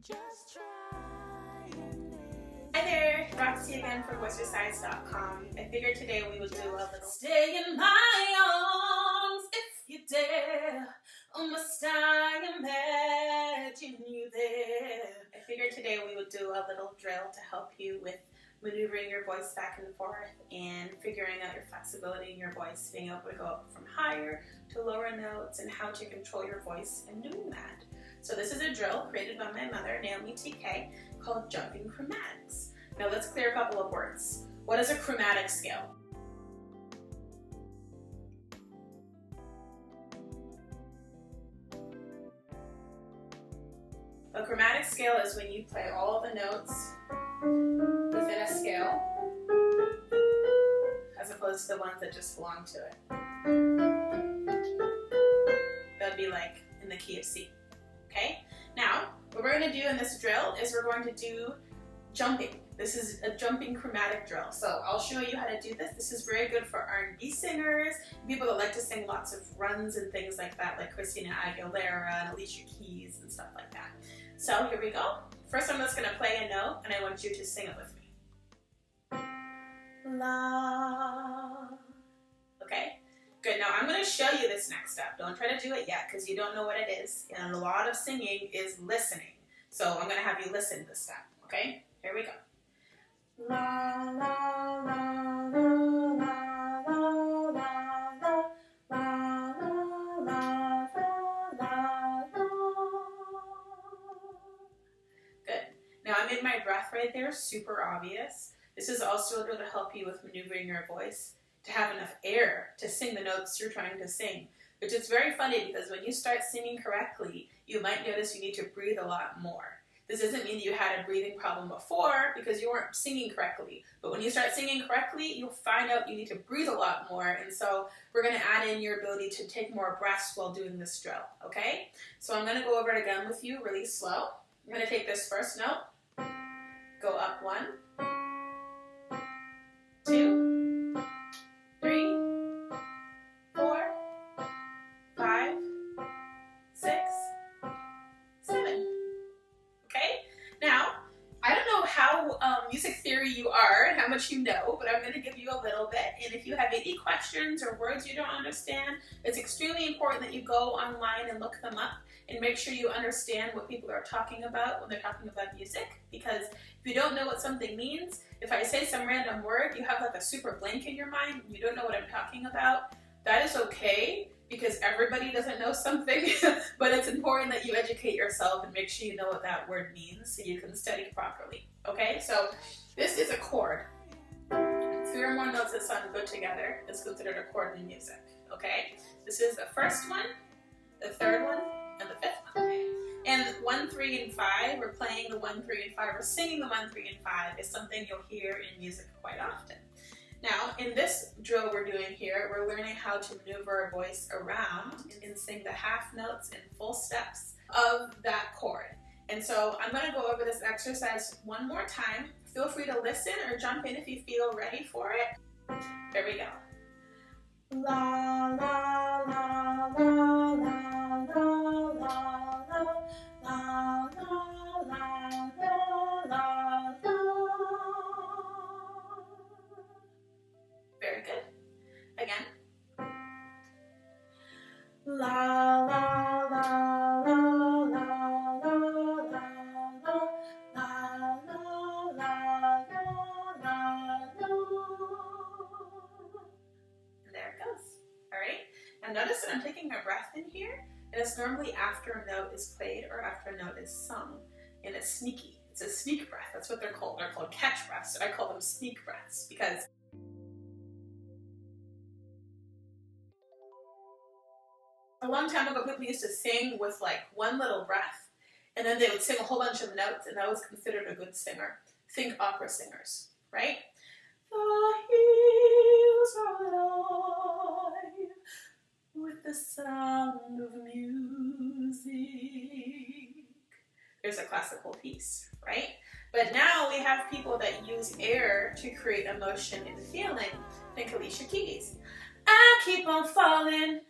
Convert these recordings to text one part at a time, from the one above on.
Hi there, Roxy again from Voicercise.com. I figured today we would do a little stay in my arms if you dare. Oh, must I imagine you there? I figured today we would do a little drill to help you with maneuvering your voice back and forth and figuring out your flexibility in your voice, being able to go up from higher to lower notes and how to control your voice in doing that. So this is a drill created by my mother, Naomi TK, called jumping chromatics. Now let's clear a couple of words. What is a chromatic scale? A chromatic scale is when you play all of the notes within a scale, as opposed to the ones that just belong to it. That would be like in the key of C. Okay? Now, what we're going to do in this drill is we're going to do jumping. This is a jumping chromatic drill. So I'll show you how to do this. This is very good for R&B singers, people that like to sing lots of runs and things like that, like Christina Aguilera and Alicia Keys and stuff like that. So here we go. First I'm just going to play a note and I want you to sing it with me. La. Okay? Good. Now I'm going to show you this next step. Don't try to do it yet because you don't know what it is. And a lot of singing is listening. So I'm going to have you listen to this step. Okay? Here we go. La la la la la la la la la la la. Good. Now I made my breath right there super obvious. This is also going to help you with maneuvering your voice to have enough air to sing the notes you're trying to sing. Which is very funny because when you start singing correctly, you might notice you need to breathe a lot more. This doesn't mean you had a breathing problem before because you weren't singing correctly. But when you start singing correctly, you'll find out you need to breathe a lot more. And so we're going to add in your ability to take more breaths while doing this drill. Okay? So I'm going to go over it again with you really slow. I'm going to take this first note, go up 1, 2, 3, 4, 5, 6, 7. Okay? Now, I don't know how music theory you are and how much you know, but I'm going to give you a little bit. And if you have any questions or words you don't understand, it's extremely important that you go online and look them up and make sure you understand what people are talking about when they're talking about music. Because if you don't know what something means, if I say some random word, you have like a super blank in your mind, and you don't know what I'm talking about, that is okay. Because everybody doesn't know something, but it's important that you educate yourself and make sure you know what that word means so you can study properly. Okay, so this is a chord. 3 or more notes that sound good together is considered a chord in music. Okay, this is the first one, the third one, and the fifth one. And 1, 3, and 5, we're playing the 1, 3, and 5, we're singing the 1, 3, and 5 is something you'll hear in music quite often. Now, in this drill we're doing here, we're learning how to maneuver our voice around and sing the half notes and full steps of that chord. And so I'm going to go over this exercise one more time. Feel free to listen or jump in if you feel ready for it. Here we go. La la la la la la la la la la la la. Very good. Again. La la la la la la la la la la la. And there it goes. All right. Now notice that I'm taking a breath in here, and it's normally after a note is played or after a note is sung, and it's sneaky. It's a sneak breath. That's what they're called. They're called catch breaths. So I call them sneak breaths because a long time ago, people used to sing with like one little breath, and then they would sing a whole bunch of notes, and that was considered a good singer. Think opera singers, right? The hills are alive with the sound of music. There's a classical piece, right? But now we have people that use air to create emotion and feeling. Think Alicia Keys. I keep on falling.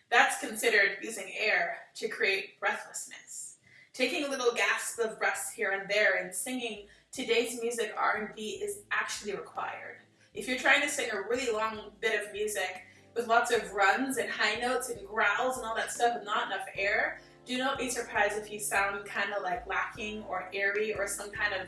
That's considered using air to create breathlessness. Taking a little gasp of breaths here and there and singing today's music R&B is actually required. If you're trying to sing a really long bit of music with lots of runs and high notes and growls and all that stuff with not enough air, do not be surprised if you sound kind of like lacking or airy or some kind of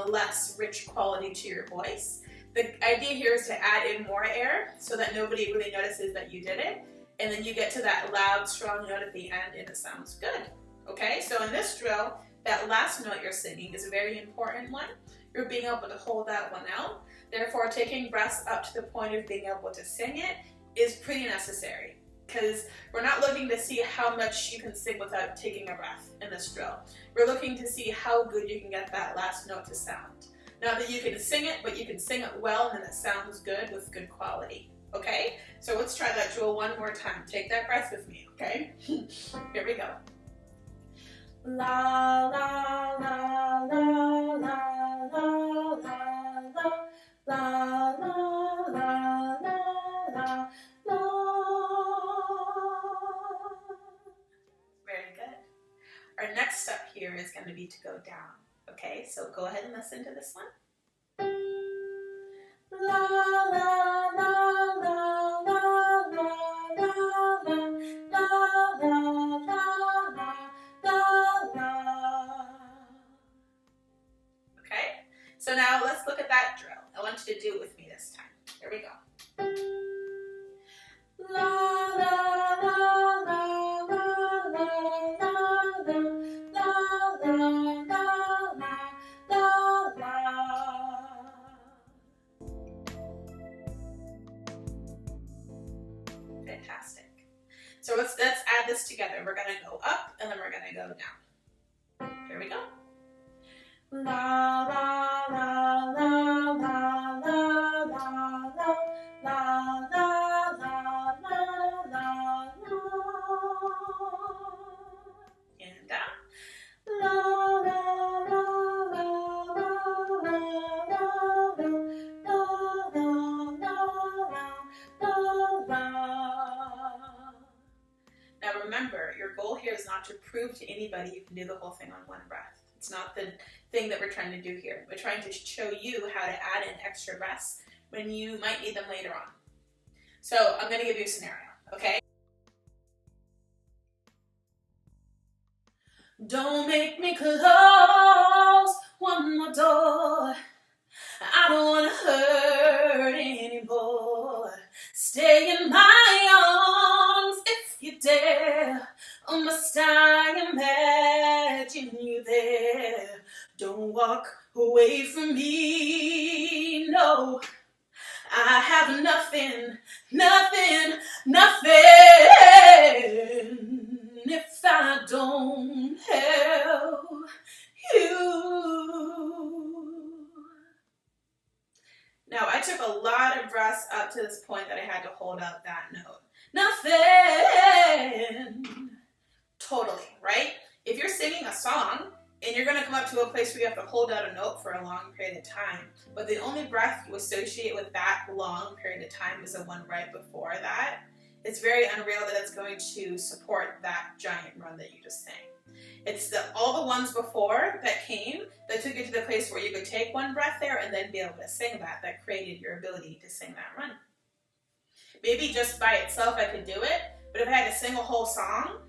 less rich quality to your voice. The idea here is to add in more air so that nobody really notices that you did it, and then you get to that loud, strong note at the end and it sounds good. Okay, so in this drill, that last note you're singing is a very important one. You're being able to hold that one out. Therefore, taking breaths up to the point of being able to sing it is pretty necessary, because we're not looking to see how much you can sing without taking a breath in this drill. We're looking to see how good you can get that last note to sound. Not that you can sing it, but you can sing it well and then it sounds good with good quality. Okay? So let's try that drill one more time. Take that breath with me, okay? Here we go. La la la la la la la la la la la la. Very good. Our next step here is going to be to go down. Okay, so go ahead and listen to this one. La la la la la la la la la la. Okay, so now let's look at that drill. I want you to do it with me this time. Here we go. La la la la la la la la la la la. Fantastic. So let's add this together. We're going to go up and then we're going to go down. Here we go. La la la la la la la la la la la la. And down. La la la la la la la la la. Now remember, your goal here is not to prove to anybody you can do the whole thing on one breath. It's not the thing that we're trying to do here. We're trying to show you how to add in extra breaths when you might need them later on. So I'm going to give you a scenario, okay? Don't make me close one more door. I don't want to hurt anymore. Stay in my arms if you dare. Or must I imagine you there? Don't walk away from me, no. I have nothing, nothing, nothing if I don't help you. Now, I took a lot of breaths up to this point that I had to hold out that note. Nothing. Totally, right? If you're singing a song and you're going to come up to a place where you have to hold out a note for a long period of time, but the only breath you associate with that long period of time is the one right before that, it's very unreal that it's going to support that giant run that you just sang. It's all the ones before that came that took you to the place where you could take one breath there and then be able to sing that created your ability to sing that run. Maybe just by itself I could do it, but if I had to sing a whole song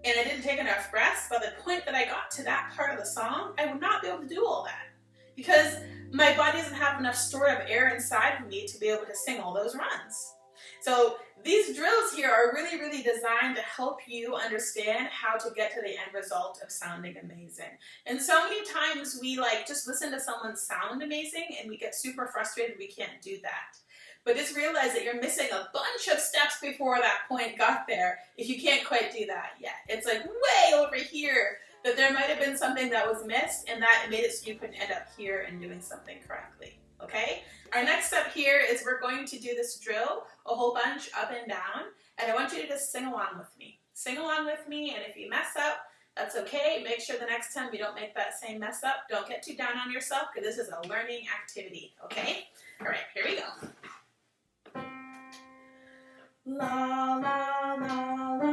and I didn't take enough breaths, by the point that I got to that part of the song, I would not be able to do all that because my body doesn't have enough stored up air inside of me to be able to sing all those runs. So these drills here are really, really designed to help you understand how to get to the end result of sounding amazing. And so many times we just listen to someone sound amazing and we get super frustrated we can't do that. But just realize that you're missing a bunch of steps before that point got there if you can't quite do that yet. It's like way over here that there might have been something that was missed and that made it so you couldn't end up here and doing something correctly. Okay? Our next step here is we're going to do this drill a whole bunch up and down, and I want you to just sing along with me. Sing along with me, and if you mess up, that's okay. Make sure the next time you don't make that same mess up. Don't get too down on yourself because this is a learning activity, okay? All right, here we go. La la la la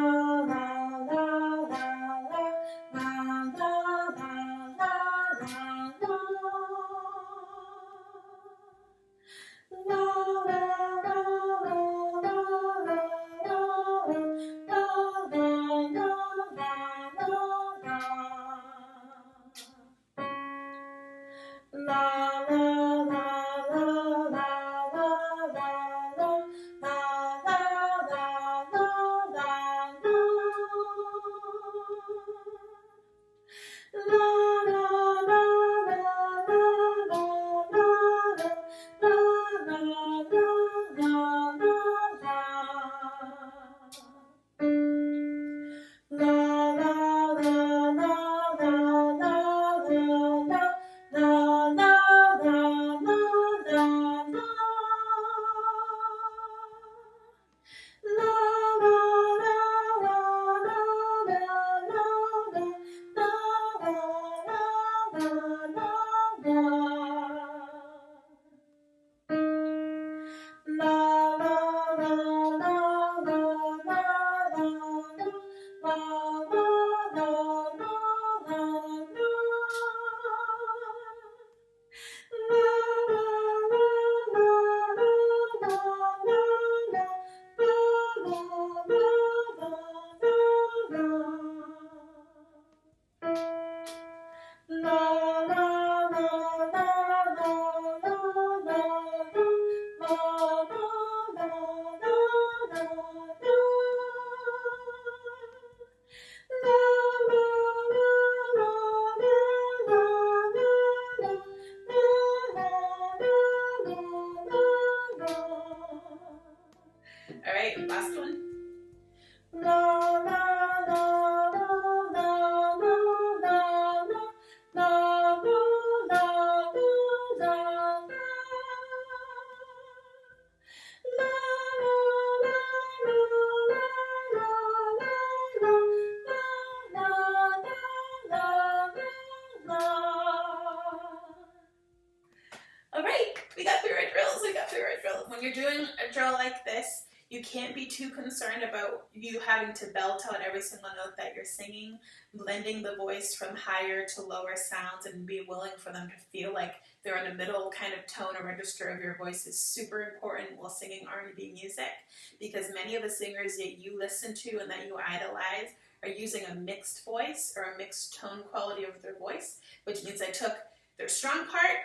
You can't be too concerned about you having to belt out every single note that you're singing. Blending the voice from higher to lower sounds and be willing for them to feel like they're in a middle kind of tone or register of your voice is super important while singing R&B music, because many of the singers that you listen to and that you idolize are using a mixed voice or a mixed tone quality of their voice, which means they took their strong part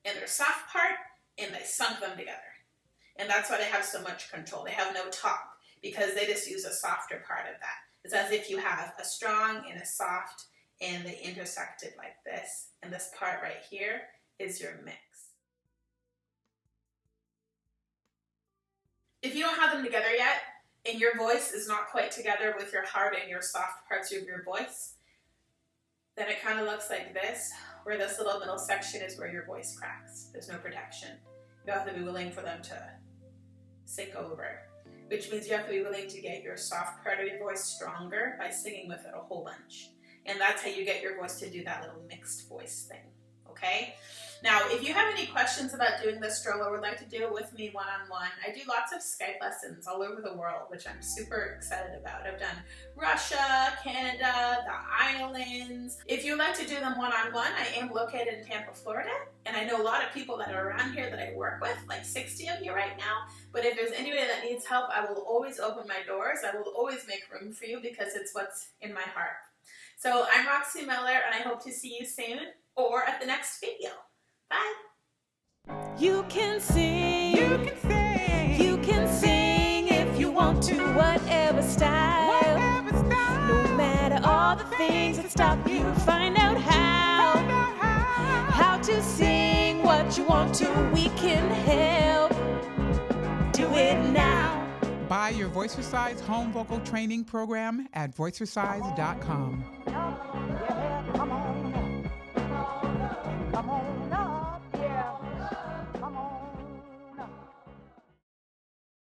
and their soft part and they sunk them together. And that's why they have so much control. They have no top because they just use a softer part of that. It's as if you have a strong and a soft and they intersected like this. And this part right here is your mix. If you don't have them together yet and your voice is not quite together with your heart and your soft parts of your voice, then it kind of looks like this, where this little middle section is where your voice cracks. There's no protection. You have to be willing for them to sink over, which means you have to be willing to get your soft part of your voice stronger by singing with it a whole bunch. And that's how you get your voice to do that little mixed voice thing, okay? Now, if you have any questions about doing this drill or would like to do it with me one-on-one, I do lots of Skype lessons all over the world, which I'm super excited about. I've done Russia, Canada, the islands. If you'd like to do them one-on-one, I am located in Tampa, Florida, and I know a lot of people that are around here that I work with, like 60 of you right now, but if there's anybody that needs help, I will always open my doors. I will always make room for you because it's what's in my heart. So I'm Roxy Miller, and I hope to see you soon or at the next video. Bye. You can sing, you can sing if you want to, whatever style, no matter all the things that stop you, find out how to sing what you want to, we can help, do it now. Buy your Voicercise home vocal training program at voicercise.com. Yeah, come on.